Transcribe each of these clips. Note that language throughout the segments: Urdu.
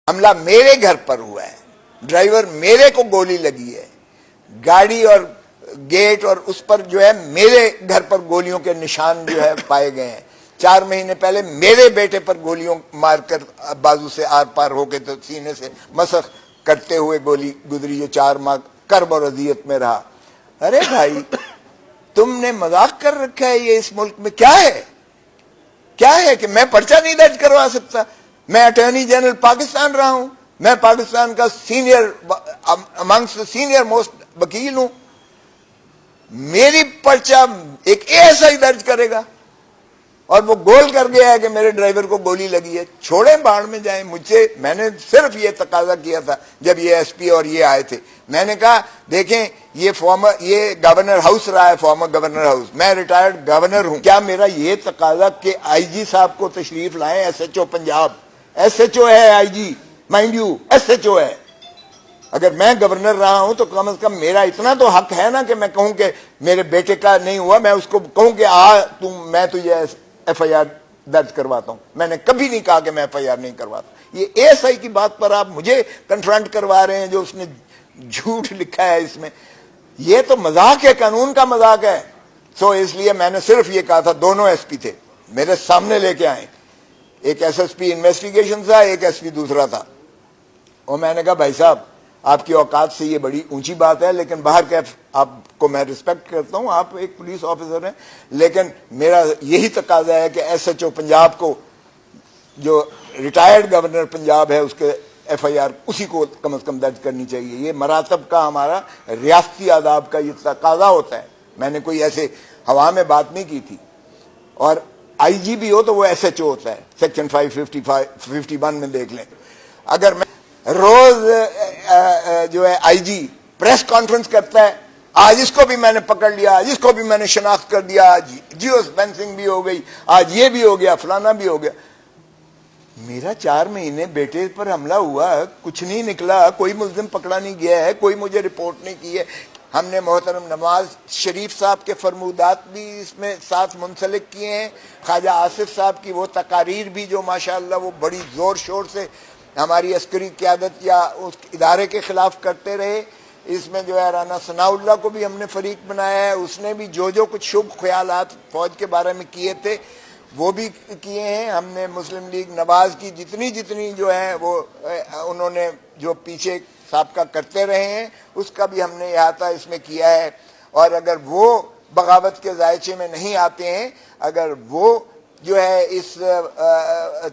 حملہ میرے گھر پر ہوا ہے, ڈرائیور میرے کو گولی لگی ہے, گاڑی اور گیٹ اور اس پر جو ہے میرے گھر پر گولیوں کے نشان جو ہے پائے گئے ہیں. 4 مہینے پہلے میرے بیٹے پر گولیوں مار کر بازو سے آر پار ہو کے تو سینے سے مسخ کرتے ہوئے گولی گزری, جو 4 ماہ کرب اور اذیت میں رہا. ارے بھائی تم نے مذاق کر رکھا ہے. یہ اس ملک میں کیا ہے, کیا ہے کہ میں پرچہ نہیں درج کروا سکتا؟ میں اٹارنی جنرل پاکستان رہا ہوں, میں پاکستان کا سینئر موسٹ وکیل ہوں. میری پرچہ ایک ایسا ہی درج کرے گا اور وہ گول کر گیا ہے کہ میرے ڈرائیور کو گولی لگی ہے. چھوڑیں باڑ میں جائیں. مجھ سے میں نے صرف یہ تقاضا کیا تھا جب یہ ایس پی اور یہ آئے تھے, میں نے کہا دیکھیں یہ گورنر ہاؤس رہا ہے, فارمر گورنر ہاؤس, میں ریٹائرڈ گورنر ہوں, کیا میرا یہ تقاضا کہ آئی جی صاحب کو تشریف لائیں, S H O Punjab, S H O ہے I G, mind you S H O ہے. اگر میں گورنر رہا ہوں تو کم از کم میرا اتنا تو حق ہے نا کہ میں کہوں کہ میرے بیٹے کا نہیں ہوا, میں اس کو کہوں کہ میں تجھے ایف آئی آر درج کرواتا ہوں. میں نے کبھی نہیں کہا کہ میں ایف آئی آر نہیں کرواتا. یہ ایس آئی کی بات پر آپ مجھے کنفرنٹ کروا رہے ہیں جو اس نے جھوٹ لکھا ہے اس میں. یہ تو مذاق ہے, قانون کا مذاق ہے. اس لیے میں نے صرف یہ کہا تھا, دونوں ایس پی تھے میرے سامنے لے کے آئے, ایک ایس پی انویسٹیگیشن تھا, ایک ایس پی دوسرا تھا, اور میں نے کہا بھائی صاحب آپ کی اوقات سے یہ بڑی اونچی بات ہے, لیکن باہر کے آپ کو میں رسپیکٹ کرتا ہوں, آپ ایک پولیس آفیسر ہیں, لیکن میرا یہی تقاضا ہے کہ ایس ایچ او پنجاب کو, جو ریٹائرڈ گورنر پنجاب ہے, اس کے ایف آئی آر اسی کو کم از کم درج کرنی چاہیے. یہ مراتب کا ہمارا ریاستی آداب کا یہ تقاضا ہوتا ہے. میں نے کوئی ایسے ہوا میں بات نہیں کی تھی. اور آئی جی بھی ہو تو وہ ایس ایچ او ہوتا ہے, سیکشن 551 میں دیکھ لیں. اگر میں روز جو ہے آئی جی پریس کانفرنس کرتا ہے, آج اس کو بھی میں نے پکڑ لیا, آج اس کو بھی میں نے شناخت کر دیا, آج جیو سپینسنگ بھی ہو گئی, آج یہ بھی ہو گیا, فلانا بھی ہو گیا. میرا 4 مہینے بیٹے پر حملہ ہوا, کچھ نہیں نکلا, کوئی ملزم پکڑا نہیں گیا ہے, کوئی مجھے رپورٹ نہیں کی ہے. ہم نے محترم نواز شریف صاحب کے فرمودات بھی اس میں ساتھ منسلک کیے ہیں, خواجہ آصف صاحب کی وہ تقاریر بھی جو ماشاءاللہ وہ بڑی زور شور سے ہماری عسکری قیادت یا اس ادارے کے خلاف کرتے رہے. اس میں جو ہے رانا ثناء اللہ کو بھی ہم نے فریق بنایا ہے, اس نے بھی جو کچھ شبھ خیالات فوج کے بارے میں کیے تھے وہ بھی کیے ہیں. ہم نے مسلم لیگ نواز کی جتنی جو ہے وہ انہوں نے جو پیچھے سابقہ کرتے رہے ہیں اس کا بھی ہم نے احاطہ اس میں کیا ہے. اور اگر وہ بغاوت کے ذائچے میں نہیں آتے ہیں, اگر وہ جو ہے اس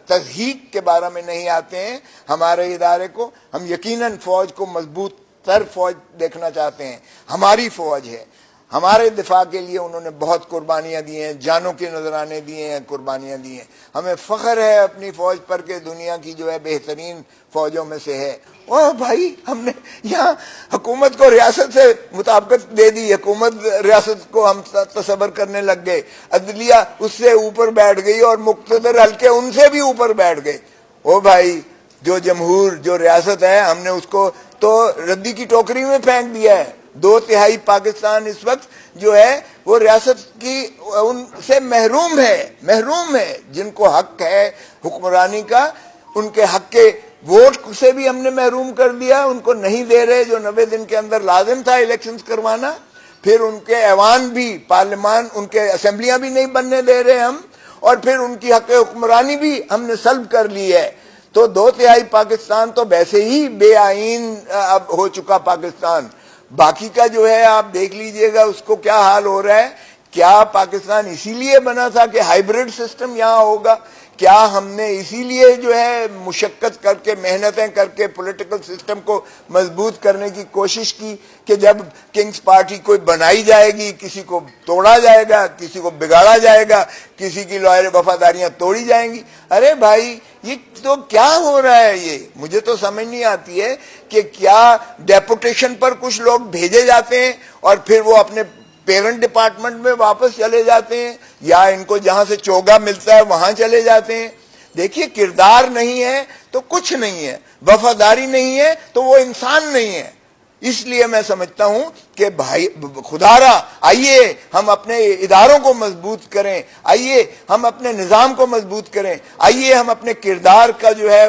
تضحیق کے بارے میں نہیں آتے ہیں ہمارے ادارے کو, ہم یقیناً فوج کو مضبوط تر فوج دیکھنا چاہتے ہیں. ہماری فوج ہے, ہمارے دفاع کے لیے انہوں نے بہت قربانیاں دی ہیں, جانوں کے نذرانے دیے ہیں, قربانیاں دی ہیں. ہمیں فخر ہے اپنی فوج پر کہ دنیا کی جو ہے بہترین فوجوں میں سے ہے. اور بھائی ہم نے یہاں حکومت کو ریاست سے مطابقت دے دی, حکومت ریاست کو ہم تصور کرنے لگ گئے, عدلیہ اس سے اوپر بیٹھ گئی اور مقتدر حلقے ان سے بھی اوپر بیٹھ گئے. او بھائی جو جمہور جو ریاست ہے ہم نے اس کو تو ردی کی ٹوکری میں پھینک دیا ہے. 2/3 پاکستان اس وقت جو ہے وہ ریاست کی ان سے محروم ہے. جن کو حق ہے حکمرانی کا, ان کے حق کے ووٹ سے بھی ہم نے محروم کر دیا, ان کو نہیں دے رہے جو 90 دن کے اندر لازم تھا الیکشنز کروانا. پھر ان کے ایوان بھی, پارلیمان, ان کے اسمبلیاں بھی نہیں بننے دے رہے ہم, اور پھر ان کی حق حکمرانی بھی ہم نے سلب کر لی ہے. تو 2/3 پاکستان تو ویسے ہی بے آئین اب ہو چکا پاکستان. باقی کا جو ہے آپ دیکھ لیجئے گا اس کو کیا حال ہو رہا ہے. کیا پاکستان اسی لیے بنا تھا کہ ہائیبرڈ سسٹم یہاں ہوگا؟ کیا ہم نے اسی لیے جو ہے مشقت کر کے, محنتیں کر کے پولیٹیکل سسٹم کو مضبوط کرنے کی کوشش کی کہ جب کنگز پارٹی کوئی بنائی جائے گی, کسی کو توڑا جائے گا, کسی کو بگاڑا جائے گا, کسی کی لائل وفاداریاں توڑی جائیں گی؟ ارے بھائی یہ تو کیا ہو رہا ہے؟ یہ مجھے تو سمجھ نہیں آتی ہے کہ کیا ڈیپوٹیشن پر کچھ لوگ بھیجے جاتے ہیں اور پھر وہ اپنے پیرنٹ ڈپارٹمنٹ میں واپس چلے جاتے ہیں, یا ان کو جہاں سے چوگا ملتا ہے وہاں چلے جاتے ہیں. دیکھیے کردار نہیں ہے تو کچھ نہیں ہے, وفاداری نہیں ہے تو وہ انسان نہیں ہے. اس لیے میں سمجھتا ہوں کہ بھائی خدارا آئیے ہم اپنے اداروں کو مضبوط کریں، آئیے ہم اپنے نظام کو مضبوط کریں، آئیے ہم اپنے کردار کا جو ہے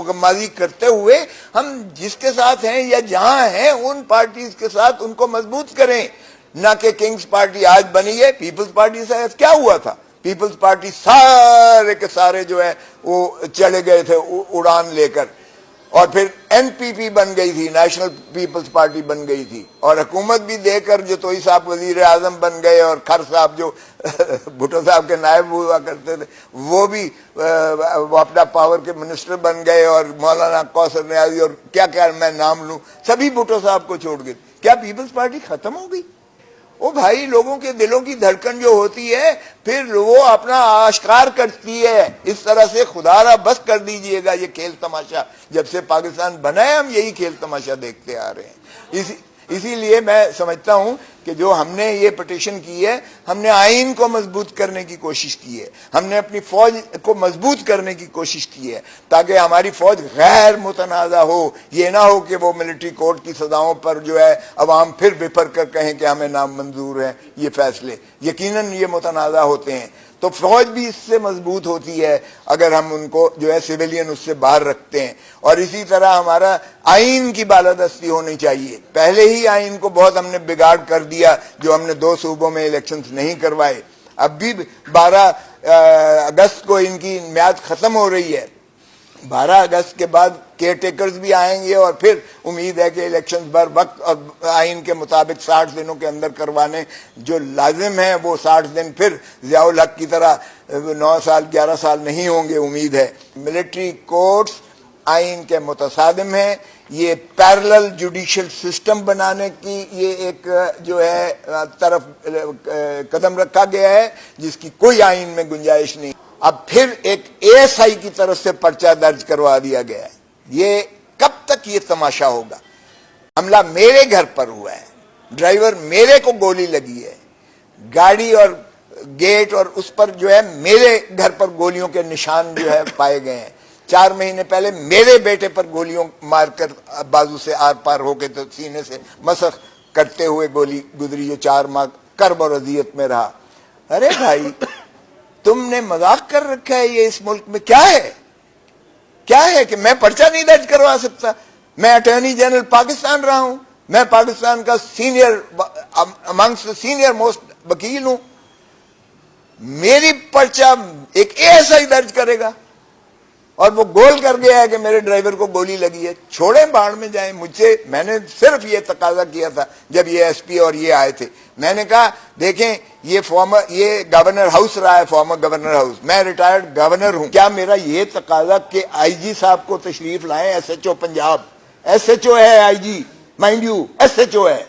غمازی کرتے ہوئے ہم جس کے ساتھ ہیں یا جہاں ہیں ان پارٹیز کے ساتھ ان کو مضبوط کریں، نہ کہ کنگز پارٹی آج بنی ہے پیپلز پارٹی سے کیا ہوا تھا؟ پیپلز پارٹی سارے کے سارے جو ہے وہ چلے گئے تھے اڑان لے کر، اور پھر این پی پی بن گئی تھی، نیشنل پیپلز پارٹی بن گئی تھی، اور حکومت بھی دے کر جو توئی صاحب وزیر اعظم بن گئے اور کھر صاحب جو بھٹو صاحب کے نائب ہوا کرتے تھے وہ بھی وہ اپنا پاور کے منسٹر بن گئے، اور مولانا کوثر نیازی اور کیا کیا میں نام لوں سبھی بھٹو صاحب کو چھوڑ گئے۔ کیا پیپلز پارٹی ختم ہو گئی؟ وہ بھائی لوگوں کے دلوں کی دھڑکن جو ہوتی ہے پھر وہ اپنا آشکار کرتی ہے، اس طرح سے خدا را بس کر دیجئے گا یہ کھیل تماشا، جب سے پاکستان بنا ہے ہم یہی کھیل تماشا دیکھتے آ رہے ہیں۔ اسی لیے میں سمجھتا ہوں کہ جو ہم نے یہ پٹیشن کی ہے، ہم نے آئین کو مضبوط کرنے کی کوشش کی ہے، ہم نے اپنی فوج کو مضبوط کرنے کی کوشش کی ہے تاکہ ہماری فوج غیر متنازع ہو، یہ نہ ہو کہ وہ ملٹری کورٹ کی سزاؤں پر جو ہے عوام پھر بپھر کر کہیں کہ ہمیں نامنظور ہیں یہ فیصلے، یقیناً یہ متنازع ہوتے ہیں، تو فوج بھی اس سے مضبوط ہوتی ہے اگر ہم ان کو جو ہے سویلین اس سے باہر رکھتے ہیں، اور اسی طرح ہمارا آئین کی بالادستی ہونی چاہیے۔ پہلے ہی آئین کو بہت ہم نے بگاڑ کر دیا جو ہم نے 2 صوبوں میں الیکشنز نہیں کروائے، اب بھی 12 اگست کو ان کی میعاد ختم ہو رہی ہے، 12 اگست کے بعد کیئر ٹیکرز بھی آئیں گے، اور پھر امید ہے کہ الیکشنز بر وقت اور آئین کے مطابق 60 دنوں کے اندر کروانے جو لازم ہیں، وہ 60 دن پھر ضیاء الحق کی طرح 9 سال 11 سال نہیں ہوں گے امید ہے۔ ملٹری کورٹس آئین کے متصادم ہیں، یہ پیرلل جوڈیشل سسٹم بنانے کی یہ ایک جو ہے طرف قدم رکھا گیا ہے جس کی کوئی آئین میں گنجائش نہیں۔ اب پھر ایک اے ایس آئی کی طرف سے پرچہ درج کروا دیا گیا ہے، یہ کب تک یہ تماشا ہوگا؟ حملہ میرے گھر پر ہوا ہے، ڈرائیور میرے کو گولی لگی ہے، گاڑی اور گیٹ اور اس پر جو ہے میرے گھر پر گولیوں کے نشان جو ہے پائے گئے ہیں، 4 مہینے پہلے میرے بیٹے پر گولیوں مار کر بازو سے آر پار ہو کے تو سینے سے مسخ کرتے ہوئے گولی گزری جو 4 ماہ کرب اور اذیت میں رہا۔ ارے بھائی تم نے مذاق کر رکھا ہے، یہ اس ملک میں کیا ہے؟ کیا ہے کہ میں پرچہ نہیں درج کروا سکتا؟ میں اٹارنی جنرل پاکستان رہا ہوں، میں پاکستان کا سینئر موسٹ وکیل ہوں، میری پرچہ ایک اے ایس آئی درج کرے گا اور وہ گول کر گیا ہے کہ میرے ڈرائیور کو گولی لگی ہے؟ چھوڑیں باڑ میں جائیں مجھ سے، میں نے صرف یہ تقاضا کیا تھا جب یہ ایس پی اور یہ آئے تھے، میں نے کہا دیکھیں یہ گورنر ہاؤس رہا ہے، فارمر گورنر ہاؤس، میں ریٹائرڈ گورنر ہوں، کیا میرا یہ تقاضا کہ آئی جی صاحب کو تشریف لائیں، S H O Punjab, S H O ہے I G, mind you S H O ہے،